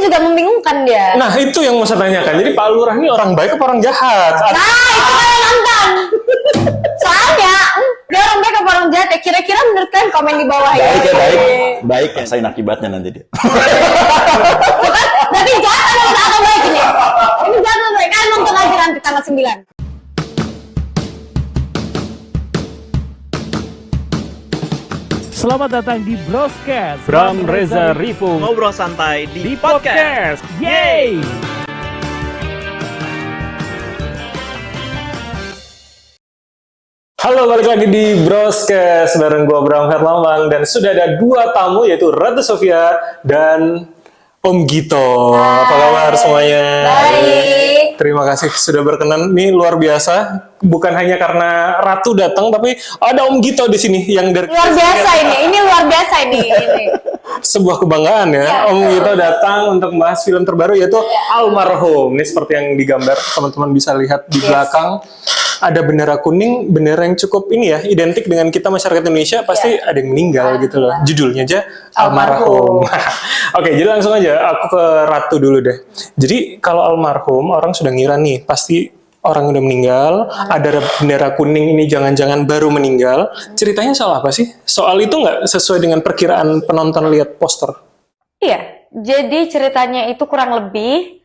juga membingungkan dia. Nah, itu yang mau saya tanyakan. Jadi Pak Lurah ini orang baik apa orang jahat? Nah, itu kalian nonton. Soalnya dia orang baik apa orang jahat ya? Kira-kira menurut kalian komen di bawah ya. Baik ya, baik. Rasain akibatnya nanti dia. Tapi jahat atau baik ini? Ini jahat atau baik? Kalian nonton aja nanti tanggal 9. Selamat datang di Broscast. Bram Reza Rifung Ngobrol santai di di podcast. Yeay! Halo, balik lagi di Broscast bareng gua Bram Herlambang dan sudah ada dua tamu yaitu Ratu Sofia dan Om Gito. Apa kabar semuanya? Baik. Terima kasih sudah berkenan. Ini luar biasa. Bukan hanya karena Ratu datang, tapi ada Om Gito di sini yang dari Luar biasa ini. Ini luar biasa ini. sebuah kebanggaan ya. Ya. Om Gito datang untuk membahas film terbaru yaitu Almarhum. Ini seperti yang digambar, teman-teman bisa lihat di belakang. Ada bendera kuning, bendera yang cukup ini ya, identik dengan kita masyarakat Indonesia, pasti ada yang meninggal gitu loh. Judulnya aja Almarhum. Oke, jadi langsung aja aku ke Ratu dulu deh. Jadi kalau almarhum, orang sudah ngira nih, pasti orang udah meninggal, ada bendera kuning ini jangan-jangan baru meninggal. Ceritanya soal apa sih? Soal itu nggak sesuai dengan perkiraan penonton lihat poster? Iya, jadi ceritanya itu kurang lebih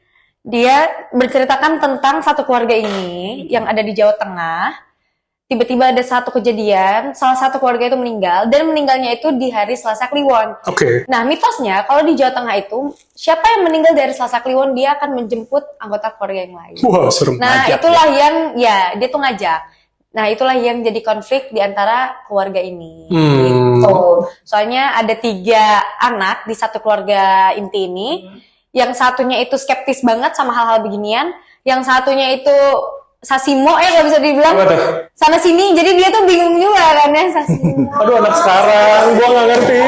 dia berceritakan tentang satu keluarga ini yang ada di Jawa Tengah. Tiba-tiba ada satu kejadian, salah satu keluarga itu meninggal, dan meninggalnya itu di hari Selasa Kliwon. Oke. Nah, mitosnya kalau di Jawa Tengah itu, siapa yang meninggal dari Selasa Kliwon, dia akan menjemput anggota keluarga yang lain. Wah, serem. Nah, Ngajak itulah yang, ya, dia tuh ngajak. Nah, itulah yang jadi konflik di antara keluarga ini. Gitu. Soalnya ada 3 anak di satu keluarga inti ini. Yang satunya itu skeptis banget sama hal-hal beginian. Yang satunya itu Sasimo, nggak bisa dibilang. Apa tuh? Sana sini, jadi dia tuh bingung juga kan ya, Sasimo. Aduh, anak sekarang, gua nggak ngerti.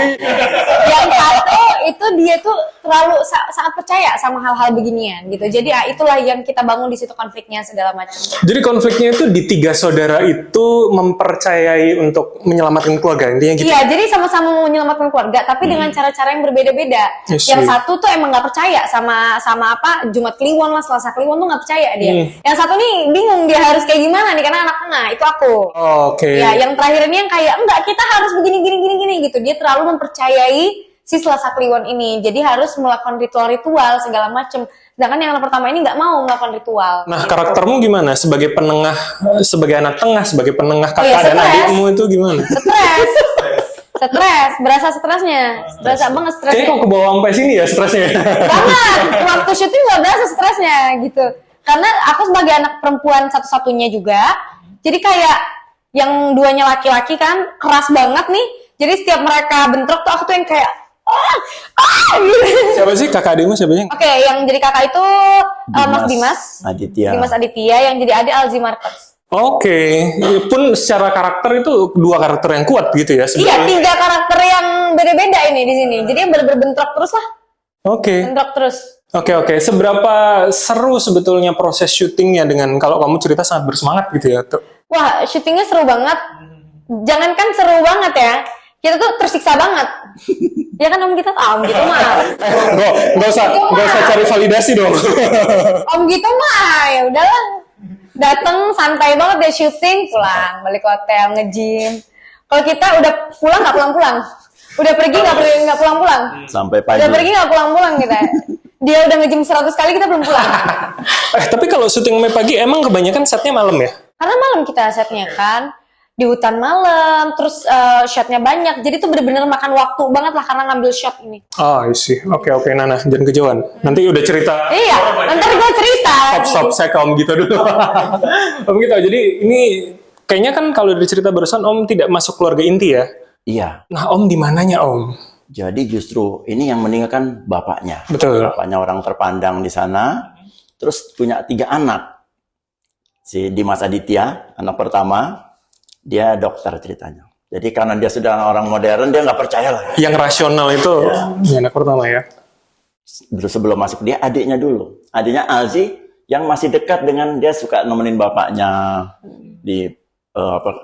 Yang satu itu dia tuh terlalu sangat percaya sama hal-hal beginian gitu. Jadi itulah yang kita bangun di situ konfliknya segala macam. Jadi konfliknya itu di 3 saudara itu mempercayai untuk menyelamatkan keluarga, intinya gitu. Iya, jadi sama-sama mau menyelamatkan keluarga, tapi dengan cara-cara yang berbeda-beda. Yes, Yang yes. satu tuh emang nggak percaya sama apa Jumat Kliwon lah, Selasa Kliwon tuh nggak percaya dia. Yang satu nih bingung dia harus kayak gimana nih karena anak tengah itu aku. Oke. Ya, yang terakhir ini yang kayak enggak, kita harus begini gitu. Dia terlalu mempercayai si Selasa Kliwon ini. Jadi harus melakukan ritual-ritual segala macem. Sedangkan yang pertama ini nggak mau melakukan ritual. Nah, gitu. karaktermu gimana? Sebagai penengah, sebagai anak tengah, sebagai penengah kakak iya, dan stres. adikmu itu gimana? Stres, berasa stresnya. Berasa banget stresnya. Kayaknya kok ke bawah sampai sini ya stresnya. Banget, waktu syuting nggak berasa stresnya gitu. Karena aku sebagai anak perempuan satu-satunya juga, jadi kayak yang 2-nya laki-laki kan keras banget nih. Jadi setiap mereka bentrok tuh aku tuh yang kayak gitu. Siapa sih kakak adikmu siapanya? Oke, yang jadi kakak itu Mas Dimas Aditya. Aditya, yang jadi adik Alzi Marcos. Oke, pun secara karakter itu 2 karakter yang kuat gitu ya Iya, sebenarnya. 3 karakter yang beda-beda ini di sini. Jadi yang bentrok terus lah, Oke. bentrok terus. Oke. Seberapa seru sebetulnya proses syutingnya dengan kalau kamu cerita sangat bersemangat gitu ya? Wah, syutingnya seru banget. Jangankan seru banget ya, kita tuh tersiksa banget. Ya kan Om, kita tahu Om gitu mah. Nggak usah cari validasi dong. Om gitu mah ya udahlah. Dateng santai banget dia syuting, pulang balik ke hotel nge-gym. Kalau kita udah pulang nggak pulang-pulang, udah pergi nggak pulang-pulang, Sampai pagi. udah pergi nggak pulang-pulang kita. Dia udah nge-gym 100 kali, kita belum pulang. Tapi kalau syuting sampai pagi emang kebanyakan setnya malam ya? Karena malam kita setnya kan di hutan malam, terus shotnya banyak, jadi tuh bener-bener makan waktu banget lah karena ngambil shot ini. Oh, isi. Oke, Nana, jangan kejauhan. Nanti udah cerita. Iya, ntar gue cerita. Stop, saya ke Om Gito dulu. Om Gito, jadi ini kayaknya kan kalau dari cerita barusan Om tidak masuk keluarga inti ya? Iya. Nah, Om di mananya Om? Jadi justru ini yang meninggalkan bapaknya. Betul. Bapaknya orang terpandang di sana. Terus punya 3 anak. Si Dimas Aditya, anak pertama, dia dokter ceritanya. Jadi karena dia sudah orang modern, dia nggak percaya lah. Yang rasional itu anak pertama ya? Terus sebelum masuk dia adiknya dulu. Adiknya Alzi yang masih dekat dengan dia, suka nemenin bapaknya di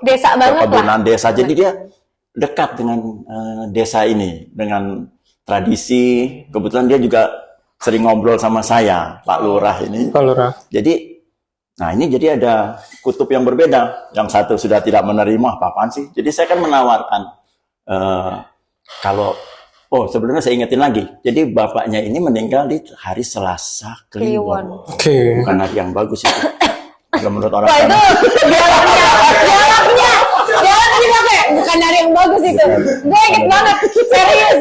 Desa banget lah. perkebunan desa. Jadi dia dekat dengan desa ini, dengan tradisi. Kebetulan dia juga sering ngobrol sama saya, Pak Lurah ini. Pak Lurah. Jadi, nah ini jadi ada kutub yang berbeda. Yang satu sudah tidak menerima, apa-apaan sih? Jadi saya kan menawarkan, kalau, sebenarnya saya ingetin lagi. Jadi bapaknya ini meninggal di hari Selasa Kliwon. Oke. Bukan hari yang bagus itu. Kalau menurut orang Wah itu sana. jalannya kayak bukan dari yang bagus itu. Gue inget banget, serius.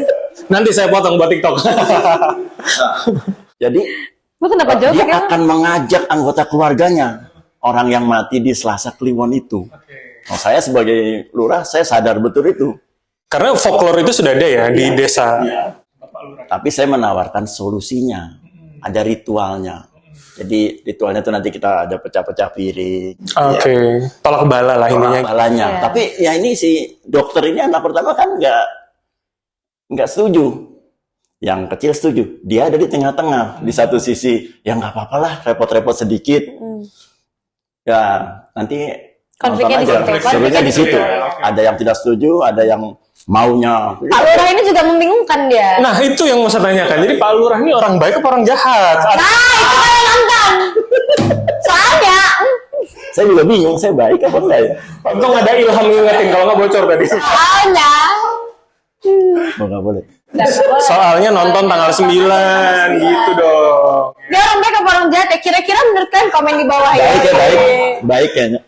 Nanti saya potong buat TikTok. Jadi Lu kenapa jawab dia kayak akan mengajak anggota keluarganya orang yang mati di Selasa Kliwon itu. Nah, saya sebagai lurah, saya sadar betul itu. Karena folklore itu sudah ada ya di desa. Tapi saya menawarkan solusinya. Ada ritualnya. Jadi ritualnya itu nanti kita ada pecah-pecah piring. Oke. Tolak bala lah ininya. Balanya. Iya. Tapi ya ini si dokter ini anak pertama kan nggak setuju. Yang kecil setuju. Dia ada di tengah-tengah. Di satu sisi, ya nggak apa-apa lah, repot-repot sedikit. Ya nanti Konfliknya di nonton aja. situ. Sebenarnya di situ. Oke. Ada yang tidak setuju, ada yang maunya. Pak Lurah ini juga membingungkan dia. Nah itu yang mau saya tanyakan. Jadi Pak Lurah ini orang baik apa orang jahat? Nah, itu kayak nonton. Soalnya, Saya juga bingung, saya baik apa enggak ya? Untung ada Ilham ngingetin kalau nggak bocor tadi. soalnya. Nggak boleh. Soalnya nonton tanggal 9 gitu dong. Dia orang baik apa orang jahat ya? Kira-kira menurut kalian komen di bawah ya. Baik ya, baik. Baik kayaknya.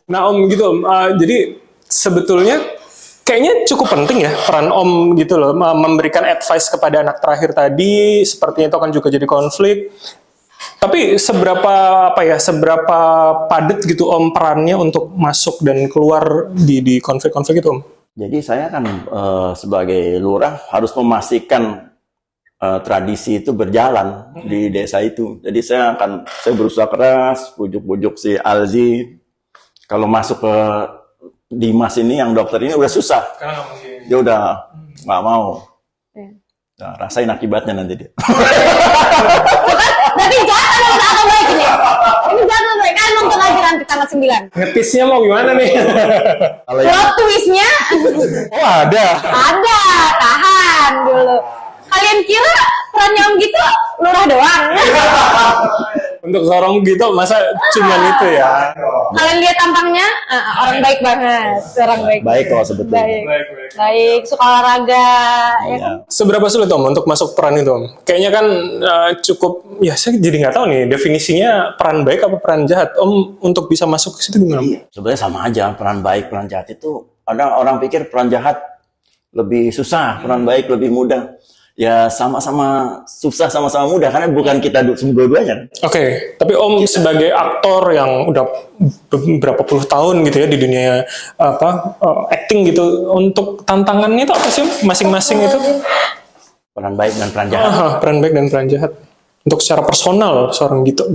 Nah Om gitu Om, jadi sebetulnya kayaknya cukup penting ya peran Om gitu loh, memberikan advice kepada anak terakhir tadi, sepertinya itu akan juga jadi konflik. Tapi seberapa padat gitu Om perannya untuk masuk dan keluar di konflik-konflik itu Om? Jadi saya kan sebagai lurah harus memastikan tradisi itu berjalan di desa itu. Jadi saya berusaha keras, bujuk-bujuk si Alzi. Kalau masuk ke Dimas ini, yang dokter ini udah susah. Karena nggak mungkin. Dia udah nggak mau. Nah, rasain akibatnya nanti dia. Berarti jahat atau baik ini? Ini jahat atau baik? Kan nonton aja nanti tanggal 9. Ngetisnya mau gimana nih? Kalau yang Plot twistnya Oh ada. ada, tahan dulu. Kalian kira perannya Om gitu lurah doang? Untuk seorang gitu masa cuman itu ya? Kalian lihat tampangnya orang baik banget, orang baik. baik kalau sebetulnya. Baik, suka olahraga, ya kan? Iya. Seberapa sulit Om untuk masuk peran itu Om? Kayaknya kan cukup, ya saya jadi nggak tahu nih definisinya peran baik apa peran jahat. Om untuk bisa masuk ke situ gimana? Sebenarnya sama aja, peran baik, peran jahat itu. Ada orang pikir peran jahat lebih susah, peran baik lebih mudah. Ya sama-sama susah, sama-sama mudah, karena bukan kita dua-duanya. Oke, tapi Om sebagai aktor yang udah berapa puluh tahun gitu ya di dunia acting gitu, untuk tantangannya itu apa sih Om? Masing-masing itu? Peran baik dan peran jahat. Peran baik dan peran jahat. Untuk secara personal seorang gitu.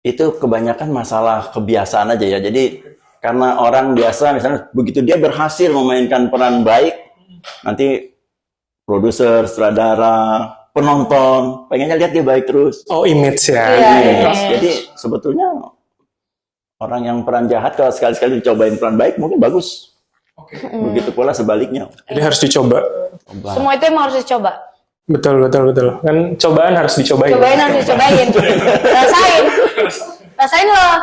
Itu kebanyakan masalah kebiasaan aja ya. Jadi karena orang biasa misalnya begitu dia berhasil memainkan peran baik, nanti produser, sutradara, penonton pengennya lihat dia baik terus. Oh, image ya. Iya. Jadi sebetulnya orang yang peran jahat kalau sekali-sekali dicobain peran baik mungkin bagus. Begitu pula sebaliknya. Jadi harus dicoba. Semua itu emang harus dicoba. Betul. Kan cobaan harus dicobain. Cobain harus dicobain. Rasain loh.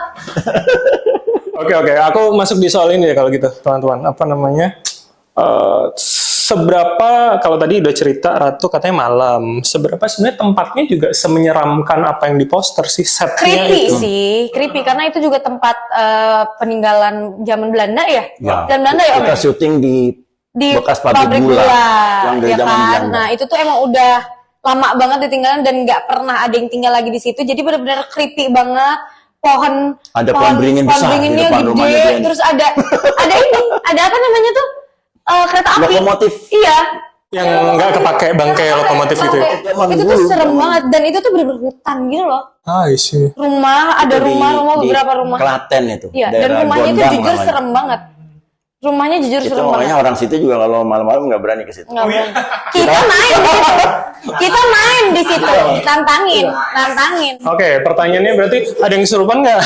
Oke. Aku masuk di soal ini ya kalau gitu, teman-teman. Apa namanya? Seberapa, kalau tadi udah cerita Ratu katanya malam, seberapa sebenarnya tempatnya juga semenyeramkan apa yang di poster sih, setnya Creepy itu? sih, creepy karena itu juga tempat peninggalan zaman Belanda ya. Ya. Dan Belanda ya Om. Kita syuting di bekas pabrik gula, yang dari ya zaman kan. Belanda. Nah itu tuh emang udah lama banget ditinggalin dan nggak pernah ada yang tinggal lagi di situ. Jadi benar-benar creepy banget. Ada pohon beringin besar di beringinnya depan rumahnya gede. dia. Terus ada ada apa namanya tuh kereta api. Lokomotif. Iya. Yang nggak kepake bangkai lokomotif gitu ya? Itu tuh serem banget dan itu tuh bener-bener hutan gitu loh. Isi. Rumah ada Itu rumah di beberapa rumah. Klaten itu. Iya, dan daerah rumahnya itu Gondang jujur namanya. serem banget. Rumahnya jujur Itu serem makanya banget. orang situ juga kalau malam-malam nggak berani ke situ. Nggak berani. Kita main di situ. Kita main di situ. Nantangin. Oke, pertanyaannya berarti ada yang kesurupan nggak?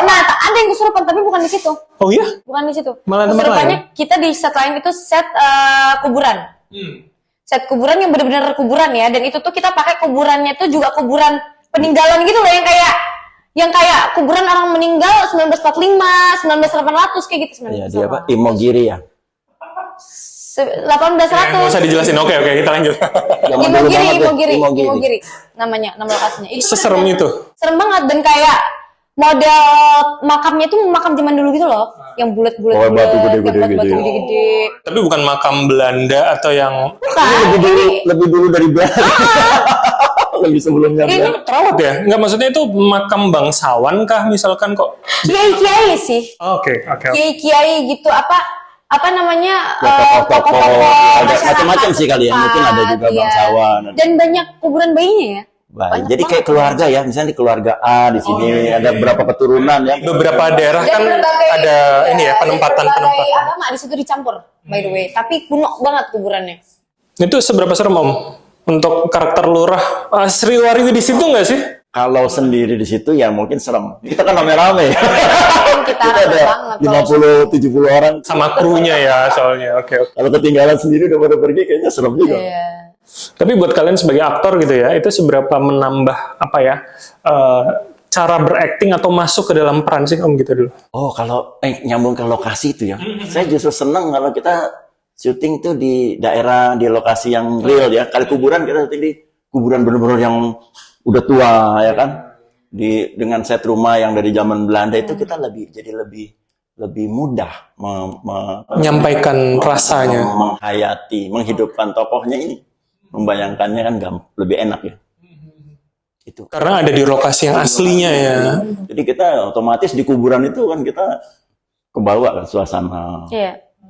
Nah, ada yang kesurupan tapi bukan di situ. Oh iya? Bukan di situ. Malah tempat Kesurupannya lain? kita di set lain itu set kuburan. set kuburan yang benar-benar kuburan ya, dan itu tuh kita pakai kuburannya tuh juga kuburan peninggalan gitu loh, yang kayak kuburan orang meninggal 1945, 1900 kayak gitu. Iya, dia apa? Imogiri ya. 1800. Nggak usah dijelasin. Oke, kita lanjut. Zaman dulu banget ya, Imogiri namanya, nama lokasinya. Itu Seserem itu. serem banget, dan kayak model makamnya tuh makam zaman dulu gitu loh, yang bulat-bulat. Oh, batu gede-gede yang gitu ya. gede-gede. Tapi bukan makam Belanda atau yang Bukan, Lebih dulu dari Belanda. Lebih sebelumnya. ini terawat ya? Nggak, maksudnya itu makam bangsawan kah misalkan kok? kiai-kiai sih. Oke. Kiai-kiai gitu, apa namanya, Ya, tokoh-tokoh ada masyarakat macam-macam sih kali ya. Mungkin ada juga iya. bangsawan. Dan banyak kuburan bayinya ya. Baik. Jadi kayak keluarga ya, misalnya di keluarga A di sini ada berapa keturunan ya. Beberapa daerah kan ada ini ya, penempatan. Agama di situ dicampur, by the way. Tapi kuno banget kuburannya. Itu seberapa serem Om? Untuk karakter lurah Sri Waryudi di situ nggak sih? Kalau sendiri di situ ya mungkin serem. Kita kan rame-rame. Kita Kita ada banget. 50-70 orang. Sama krunya ya soalnya. Oke. Kalau ketinggalan sendiri udah pada pergi kayaknya serem juga. Iya. Tapi buat kalian sebagai aktor gitu ya, itu seberapa menambah apa ya cara berakting atau masuk ke dalam peran sih Om gitu dulu? Oh, kalau nyambung ke lokasi itu ya. Saya justru senang kalau kita syuting tuh di daerah, di lokasi yang real ya. Kali kuburan kita syuting di kuburan benar-benar yang udah tua ya kan. Dengan set rumah yang dari zaman Belanda itu kita lebih mudah Menyampaikan rasanya. menghayati, menghidupkan tokohnya ini. Membayangkannya kan lebih enak ya. Itu. Karena ada di lokasi yang aslinya ya. Jadi kita otomatis di kuburan itu kan kita kebawa kan suasana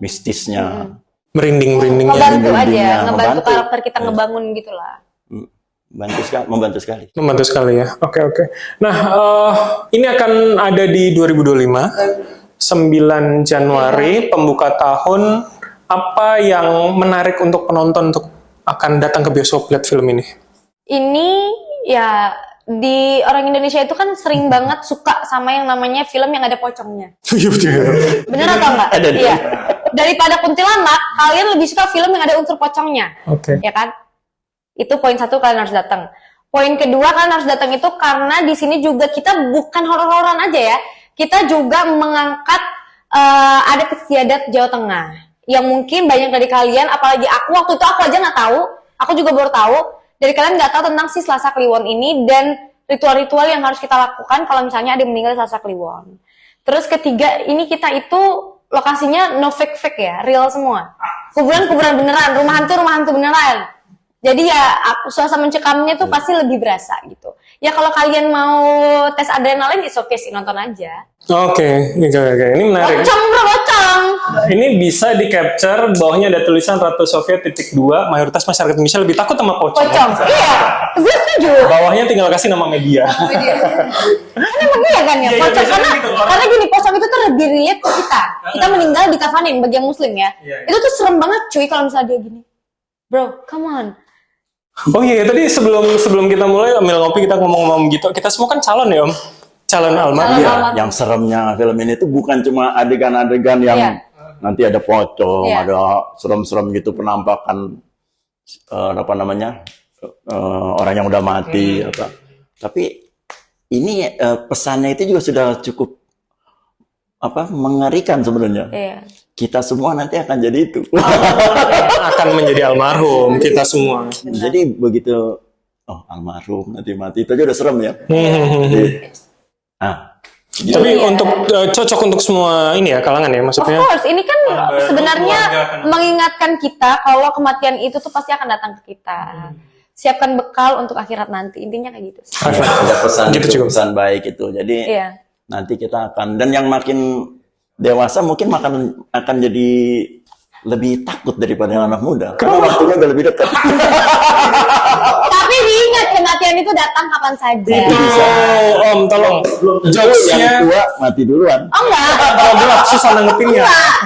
mistisnya. Merinding-merindingnya. Ngebantu aja, Merindingnya, ngebantu ngebantu. karakter kita ngebangun gitu lah. Membantu sekali. Membantu sekali ya. Oke. Nah, ini akan ada di 2025, 9 Januari, pembuka tahun. Apa yang menarik untuk penonton untuk akan datang ke bioskop lihat film ini? Ini ya, di orang Indonesia itu kan sering banget suka sama yang namanya film yang ada pocongnya. Iya betul. Bener atau enggak? Iya. Daripada kuntilanak, kalian lebih suka film yang ada unsur pocongnya. Oke. Ya kan? Itu poin satu, kalian harus datang. Poin kedua, kalian harus datang itu karena di sini juga kita bukan horor-hororan aja ya. Kita juga mengangkat adat istiadat Jawa Tengah. Yang mungkin banyak dari kalian, apalagi waktu itu aku aja nggak tahu, aku juga baru tahu, dari kalian nggak tahu tentang si Selasa Kliwon ini dan ritual-ritual yang harus kita lakukan kalau misalnya ada yang meninggal Selasa Kliwon. Terus ketiga, ini kita itu lokasinya no fake ya, real semua. Kuburan beneran, rumah hantu beneran. Jadi ya suasana mencekamnya tuh pasti lebih berasa gitu. Ya kalau kalian mau tes adrenalin, it's okay sih, nonton aja. Oke. Ini menarik. Pocong. Ini bisa di capture, bawahnya ada tulisan Ratu Sofia _2, mayoritas masyarakat Indonesia lebih takut sama pocong. Iya, gue setuju. Bawahnya tinggal kasih nama media. Kan emang iya kan ya, Iya, pocong, biasanya gitu, orang- karena gini, pocong itu tuh lebih relate ke kita. Kita meninggal dikafanin bagi yang muslim ya. Iya. Itu tuh serem banget cuy kalau misalnya dia gini. Bro, come on. Oh iya, tadi sebelum kita mulai ambil ngopi kita ngomong-ngomong gitu. Kita semua kan calon ya Om, calon almarhum. Calon Iya, almarhum. yang seremnya film ini tuh bukan cuma adegan-adegan yang Iya. nanti ada pocong, Iya. ada serem-serem gitu penampakan apa namanya orang yang udah mati apa. Tapi ini pesannya itu juga sudah cukup mengerikan sebenarnya. Iya. Kita semua nanti akan jadi itu. Akan menjadi almarhum kita semua. Jadi begitu almarhum nanti mati itu aja udah serem ya. Tapi untuk cocok untuk semua ini ya kalangan ya Of maksudnya. course, ini kan sebenarnya keluarga kan. mengingatkan kita kalau kematian itu tuh pasti akan datang ke kita. Siapkan bekal untuk akhirat nanti. Intinya kayak gitu sih. Ada pesan Gitu itu, juga. pesan baik itu. Jadi Iya. nanti kita akan, dan yang makin dewasa mungkin akan jadi lebih takut daripada yang anak muda. Karena waktunya udah lebih dekat. Tapi diingat, kematian itu datang kapan saja. Itu bisa. Oh, Om tolong. Yang Jokesnya tua mati duluan. Oh enggak. oh, gelap susah nanggepinnya. Enggak.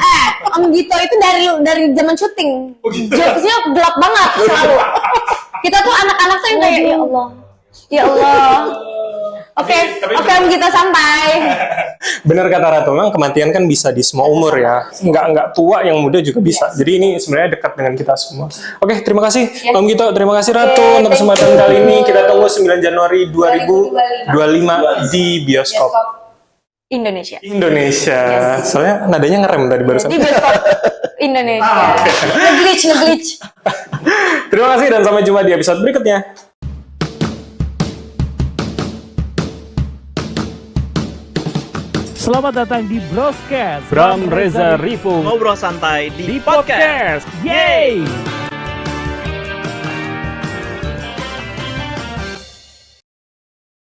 Om Gito itu dari zaman syuting. Jokesnya gelap banget selalu. Kita tuh anak-anak tuh yang kayak ya Allah. Ya Allah. Oke, Om Gito sampai. Benar kata Ratu, memang kematian kan bisa di semua umur ya. Nggak tua, yang muda juga bisa. Jadi ini sebenarnya dekat dengan kita semua. Oke, terima kasih Om Gito, terima kasih Ratu untuk kesempatan kali ini. Kita tunggu 9 Januari 2025 di bioskop Indonesia. Soalnya nadanya ngerem tadi barusan. Di bioskop Indonesia. Nge-glitch. Terima kasih dan sampai jumpa di episode berikutnya. Selamat datang di Broscast. Bram Reza Rifu Ngobrol santai di di podcast. Yeay!